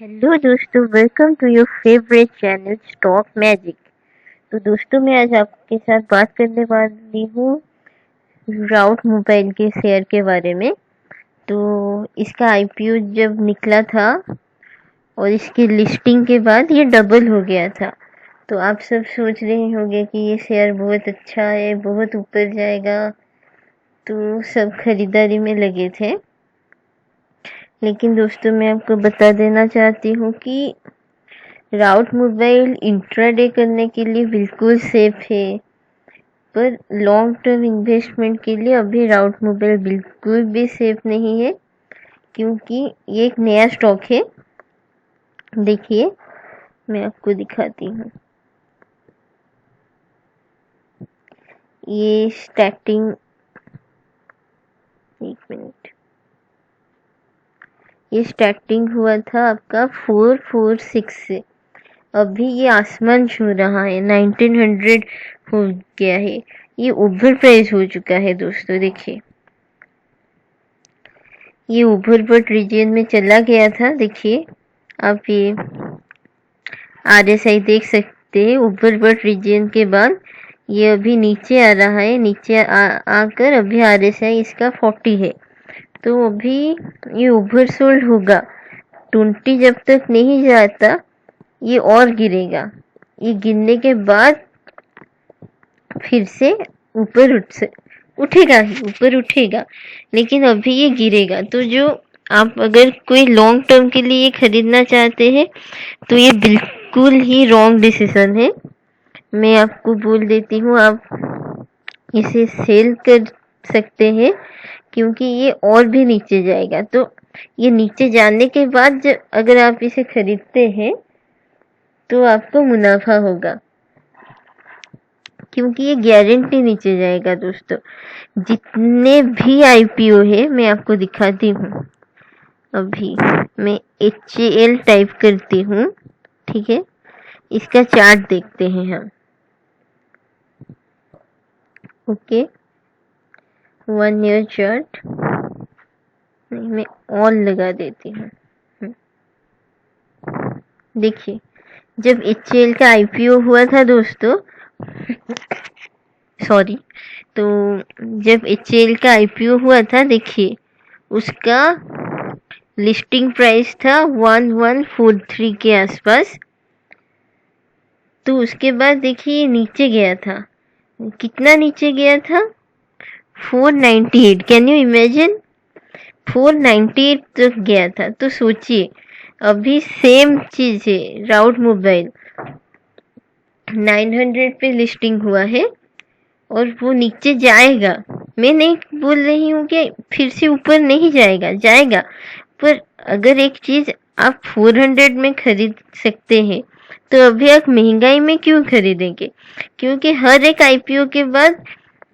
Hello दोस्तों, welcome to your favourite channel Stock Magic. तो दोस्तों, मैं आज आपके साथ बात करने वाली हूँ राउट मोबाइल के शेयर के बारे में। तो इसका आईपीओ जब निकला था और इसकी लिस्टिंग के बाद ये डबल हो गया था। तो आप सब सोच रहे होंगे कि ये शेयर बहुत अच्छा है, बहुत ऊपर जाएगा, तो सब खरीदारी में लगे थे। लेकिन दोस्तों, मैं आपको बता देना चाहती हूँ कि राउट मोबाइल इंट्राडे करने के लिए बिल्कुल सेफ है, पर लॉन्ग टर्म इन्वेस्टमेंट के लिए अभी राउट मोबाइल बिल्कुल भी सेफ नहीं है, क्योंकि ये एक नया स्टॉक है। देखिए, मैं आपको दिखाती हूँ। ये स्टार्टिंग, एक मिनट, ये स्टार्टिंग हुआ था आपका 446 से। अभी ये आसमान छू रहा है, 1900 हो गया है। ये ओवर प्राइस हो चुका है दोस्तों। देखिए, ये ओवरबॉट रीजन में चला गया था। देखिए, आप ये आरएसआई देख सकते हैं। ओवरबॉट रीजन के बाद ये अभी नीचे आ रहा है। नीचे आकर अभी आरएसआई इसका 40 है। तो अभी ये ओवरसोल्ड होगा। 20 जब तक नहीं जाता ये और गिरेगा। ये गिरने के बाद फिर से ऊपर उठेगा ही, ऊपर उठेगा, लेकिन अभी ये गिरेगा। तो जो आप अगर कोई लॉन्ग टर्म के लिए खरीदना चाहते हैं तो ये बिल्कुल ही रॉन्ग डिसीजन है। मैं आपको बोल देती हूँ, आप इसे सेल कर सकते हैं, क्योंकि ये और भी नीचे जाएगा। तो ये नीचे जाने के बाद जब अगर आप इसे खरीदते हैं तो आपको मुनाफा होगा, क्योंकि ये गारंटी नीचे जाएगा। दोस्तों, जितने भी आईपीओ है मैं आपको दिखाती हूँ। अभी मैं HCL टाइप करती हूँ, ठीक है। इसका चार्ट देखते हैं हम। ओके, 1 ईयर चार्ट मैं ऑन लगा देती हूँ। देखिए, जब HCL का आईपीओ हुआ था दोस्तों, सॉरी, तो जब HCL का आईपीओ हुआ था, देखिए उसका लिस्टिंग प्राइस था 1143 के आसपास। तो उसके बाद देखिए नीचे गया था। कितना नीचे गया था? 498। Can you imagine? 498 तक गया था। तो सोचिए, अभी सेम चीज है। राउट मोबाइल 900 पे लिस्टिंग हुआ है और वो नीचे जाएगा। मैं नहीं बोल रही हूँ कि फिर से ऊपर नहीं जाएगा, जाएगा। पर अगर एक चीज आप 400 में खरीद सकते हैं तो अभी आप महंगाई में क्यों खरीदेंगे? क्योंकि हर एक आईपीओ के बाद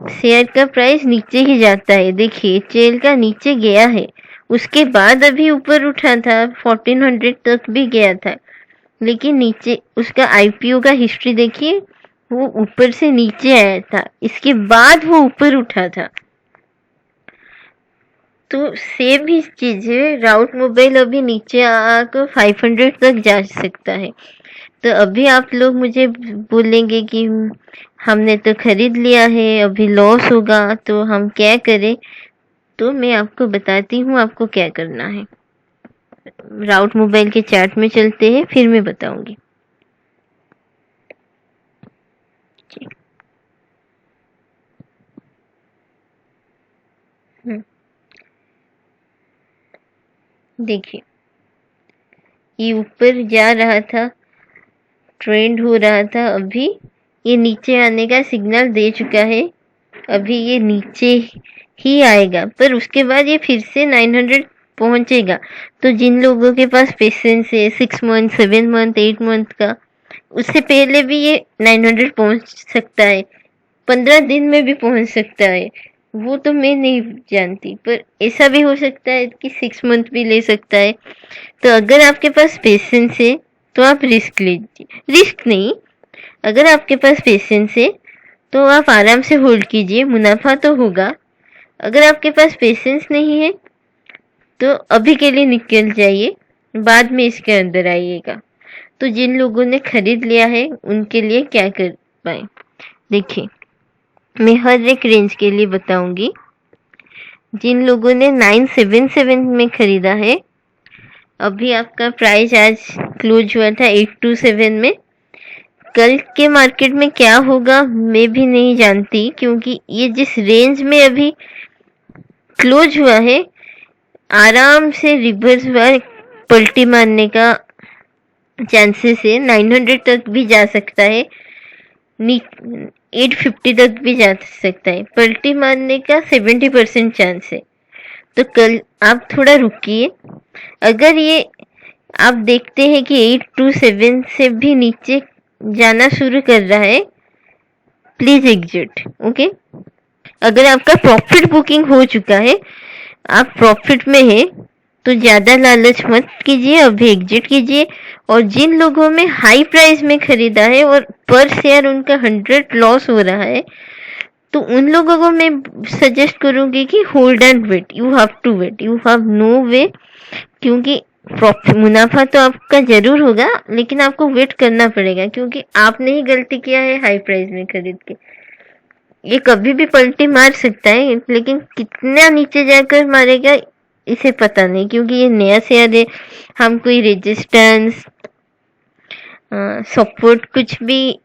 शेयर का प्राइस नीचे ही जाता है। देखिए, HCL का नीचे गया है, उसके बाद अभी ऊपर उठा था, 1400 तक भी गया था, लेकिन नीचे उसका आईपीओ का हिस्ट्री देखिए, वो ऊपर से नीचे आया था, इसके बाद वो ऊपर उठा था। तो सेम ही चीज है। राउट मोबाइल अभी नीचे आकर 500 तक जा सकता है। तो अभी आप लोग मुझे बोलेंगे कि हमने तो खरीद लिया है, अभी लॉस होगा, तो हम क्या करें? तो मैं आपको बताती हूँ आपको क्या करना है। राउट मोबाइल के चार्ट में चलते हैं, फिर मैं बताऊंगी। देखिए, ये ऊपर जा रहा था, ट्रेंड हो रहा था। अभी ये नीचे आने का सिग्नल दे चुका है। अभी ये नीचे ही आएगा, पर उसके बाद ये फिर से 900 पहुंचेगा। तो जिन लोगों के पास पेशेंस है 6 मंथ, 7 मंथ, 8 मंथ का, उससे पहले भी ये 900 पहुंच सकता है, 15 दिन में भी पहुंच सकता है। वो तो मैं नहीं जानती, पर ऐसा भी हो सकता है कि 6 मंथ भी ले सकता है। तो अगर आपके पास पेशेंस है तो आप रिस्क लीजिए। रिस्क नहीं, अगर आपके पास पेशेंस है तो आप आराम से होल्ड कीजिए, मुनाफा तो होगा। अगर आपके पास पेशेंस नहीं है तो अभी के लिए निकल जाइए, बाद में इसके अंदर आइएगा। तो जिन लोगों ने खरीद लिया है उनके लिए क्या कर पाए, देखिए मैं हर एक रेंज के लिए बताऊंगी। जिन लोगों ने 977 में खरीदा है, अभी आपका प्राइस आज क्लोज हुआ था 827 में। कल के मार्केट में क्या होगा मैं भी नहीं जानती, क्योंकि ये जिस रेंज में अभी क्लोज हुआ है, आराम से रिवर्स पलटी मारने का चांसेस है। 900 तक भी जा सकता है, 850 तक भी जा सकता है। पलटी मारने का 70% चांस है। तो कल आप थोड़ा रुकिए। अगर ये आप देखते हैं कि 827 से भी नीचे जाना शुरू कर रहा है, प्लीज एग्जिट। ओके, अगर आपका प्रॉफिट बुकिंग हो चुका है, आप प्रॉफिट में है, तो ज्यादा लालच मत कीजिए, अभी एग्जिट कीजिए। और जिन लोगों में हाई प्राइस में खरीदा है और पर शेयर उनका 100 लॉस हो रहा है, तो उन लोगों को मैं सजेस्ट करूंगी कि hold and wait. You have to wait, you have no way, क्योंकि मुनाफा तो आपका जरूर होगा, लेकिन आपको वेट करना पड़ेगा, क्योंकि आपने ही गलती किया है हाई प्राइस में खरीद के। ये कभी भी पलटी मार सकता है, लेकिन कितना नीचे जाकर मारेगा इसे पता नहीं, क्योंकि ये नया शेयर है। हम कोई रेजिस्टेंस सपोर्ट कुछ भी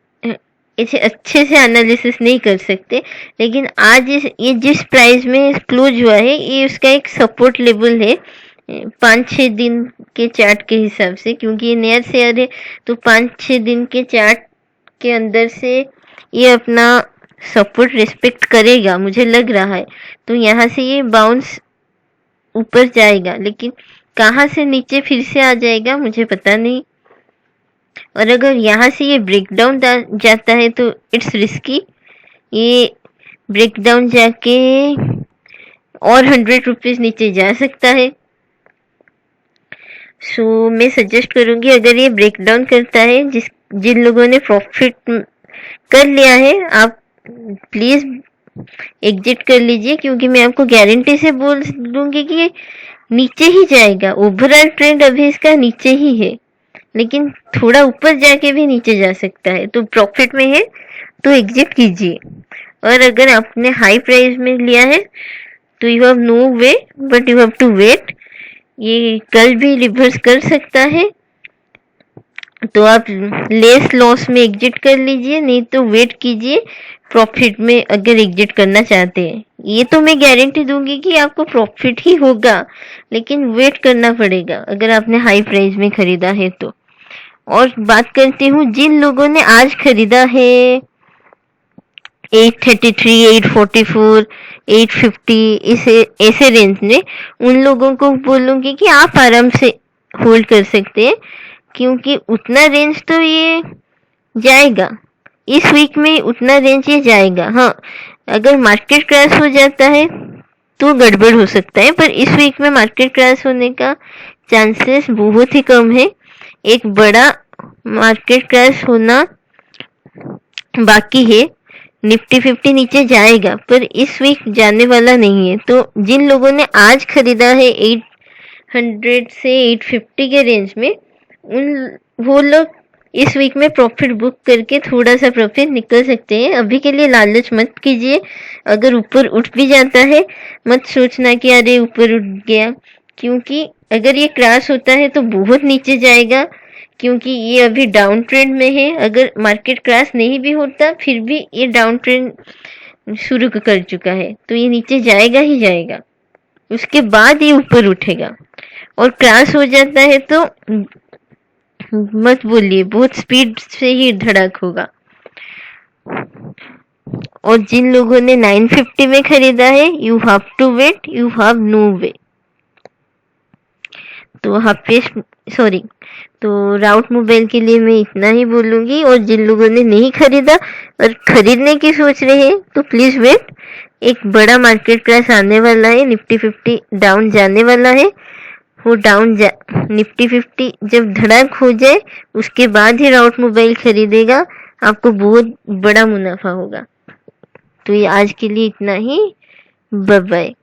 इसे अच्छे से एनालिसिस नहीं कर सकते। लेकिन आज ये जिस प्राइस में क्लोज हुआ है, ये उसका एक सपोर्ट लेवल है 5-6 दिन के चार्ट के हिसाब से, क्योंकि ये नया शेयर है। तो 5-6 दिन के चार्ट के अंदर से ये अपना सपोर्ट रिस्पेक्ट करेगा, मुझे लग रहा है। तो यहाँ से ये बाउंस ऊपर जाएगा, लेकिन कहाँ से नीचे फिर से आ जाएगा मुझे पता नहीं। और अगर यहाँ से ये ब्रेकडाउन जाता है तो इट्स रिस्की। ये ब्रेकडाउन जाके और 100 रुपीज नीचे जा सकता है। सो मैं सजेस्ट करूंगी, अगर ये ब्रेकडाउन करता है, जिन लोगों ने प्रॉफिट कर लिया है, आप प्लीज एग्जिट कर लीजिए, क्योंकि मैं आपको गारंटी से बोल दूंगी कि नीचे ही जाएगा। ओवरऑल ट्रेंड अभी इसका नीचे ही है, लेकिन थोड़ा ऊपर जाके भी नीचे जा सकता है। तो प्रॉफिट में है तो एग्जिट कीजिए। और अगर आपने हाई प्राइस में लिया है तो you have no way, but you have to wait. ये कल भी रिवर्स कर सकता है, तो आप लेस लॉस में एग्जिट कर लीजिए, नहीं तो वेट कीजिए प्रॉफिट में अगर एग्जिट करना चाहते हैं। ये तो मैं गारंटी दूंगी कि आपको प्रॉफिट ही होगा, लेकिन वेट करना पड़ेगा अगर आपने हाई प्राइस में खरीदा है तो। और बात करती हूँ जिन लोगों ने आज खरीदा है 833, 844, 850 ऐसे रेंज में, उन लोगों को बोलूंगी कि आप आराम से होल्ड कर सकते हैं, क्योंकि उतना रेंज तो ये जाएगा इस वीक में, उतना रेंज ये जाएगा। हाँ, अगर मार्केट क्रैश हो जाता है तो गड़बड़ हो सकता है, पर इस वीक में मार्केट क्रैश होने का चांसेस बहुत ही कम है। एक बड़ा मार्केट क्रैश होना बाकी है। निफ्टी 50 नीचे जाएगा, पर इस वीक जाने वाला नहीं है। तो जिन लोगों ने आज खरीदा है 800 से 850 के रेंज में, वो लोग इस वीक में प्रॉफिट बुक करके थोड़ा सा प्रॉफिट निकल सकते हैं। अभी के लिए लालच मत कीजिए। अगर ऊपर उठ भी जाता है, मत सोचना कि अरे ऊपर उठ गया, क्योंकि अगर ये क्रैश होता है तो बहुत नीचे जाएगा, क्योंकि ये अभी डाउन ट्रेंड में है। अगर मार्केट क्रैश नहीं भी होता, फिर भी ये डाउन ट्रेंड शुरू कर चुका है, तो ये नीचे जाएगा ही जाएगा, उसके बाद ये ऊपर उठेगा। और क्रैश हो जाता है तो मत बोलिए, बहुत स्पीड से ही धड़क होगा। और जिन लोगों ने 950 में खरीदा है, you have to wait, you have no way. तो राउट मोबाइल के लिए मैं इतना ही बोलूंगी। और जिन लोगों ने नहीं खरीदा और खरीदने की सोच रहे हैं, तो प्लीज वेट। एक बड़ा मार्केट क्रैश आने वाला है, निफ्टी 50 डाउन जाने वाला है। वो निफ्टी 50 जब धड़क हो जाए, उसके बाद ही राउट मोबाइल खरीदेगा, आपको बहुत बड़ा मुनाफा होगा। तो ये आज के लिए इतना ही। Bye bye.